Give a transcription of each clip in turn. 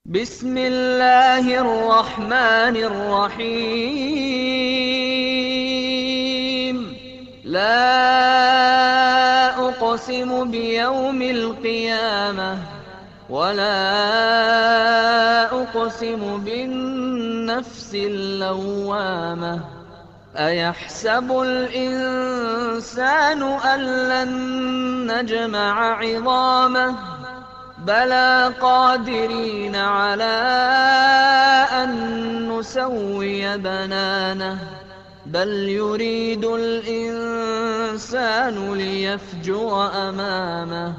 بسم الله الرحمن الرحيم. لا أقسم بيوم القيامة ولا أقسم بالنفس اللوامة. أيحسب الإنسان أن لن نجمع عظامه بلى قادرين على أن نسوي بنانه بل يريد الإنسان ليفجر أمامه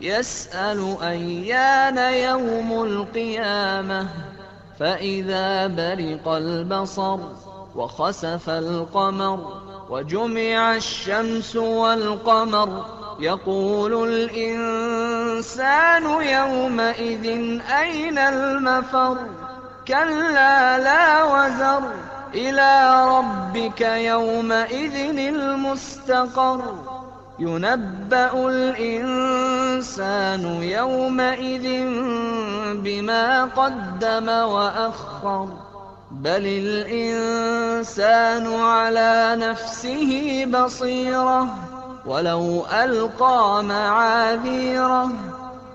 يسأل أيان يوم القيامة فإذا برق البصر وخسف القمر وجمع الشمس والقمر يقول الإنسان يومئذ أين المفر كلا لا وزر إلى ربك يومئذ المستقر ينبأ الإنسان يومئذ بما قدم وأخر بل الإنسان على نفسه بصيرة ولو ألقى معاذيره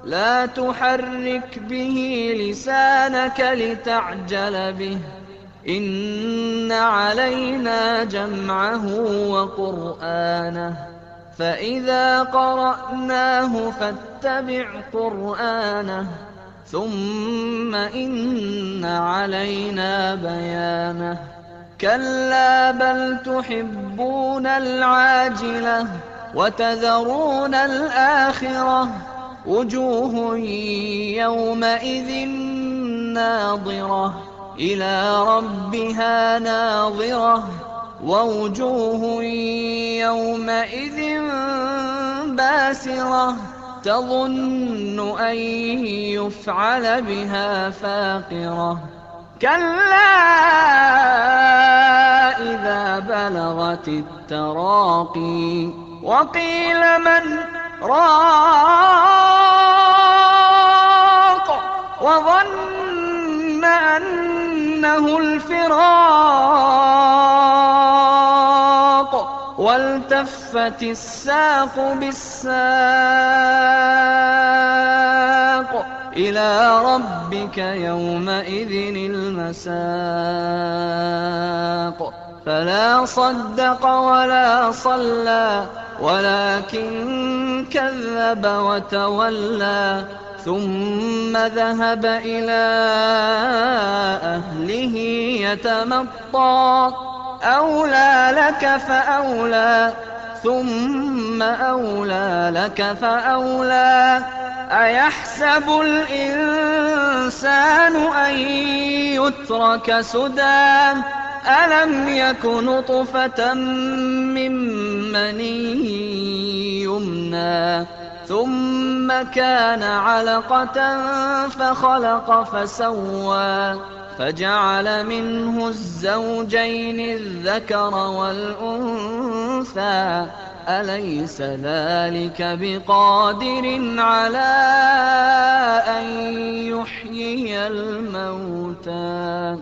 لا تحرك به لسانك لتعجل به إن علينا جمعه وقرآنه فإذا قرأناه فاتبع قرآنه ثم إن علينا بيانه كلا بل تحبون العاجلة وتذرون الآخرة وجوه يومئذ ناظرة إلى ربها ناظرة ووجوه يومئذ باسرة تظن أن يفعل بها فاقرة كلا إذا بلغت التراقي وقيل من راق وظن أنه الفراق والتفت الساق بالساق إلى ربك يومئذ المساق فلا صدق ولا صلى ولكن كذب وتولى ثم ذهب إلى أهله يتمطى أولى لك فأولى ثم أولى لك فأولى أيحسب الإنسان أن يترك سدى ألم يك نطفة من مني يمنى ثم كان علقة فخلق فسوى فجعل منه الزوجين الذكر والأنثى أليس ذلك بقادر على أن يحيي الموتى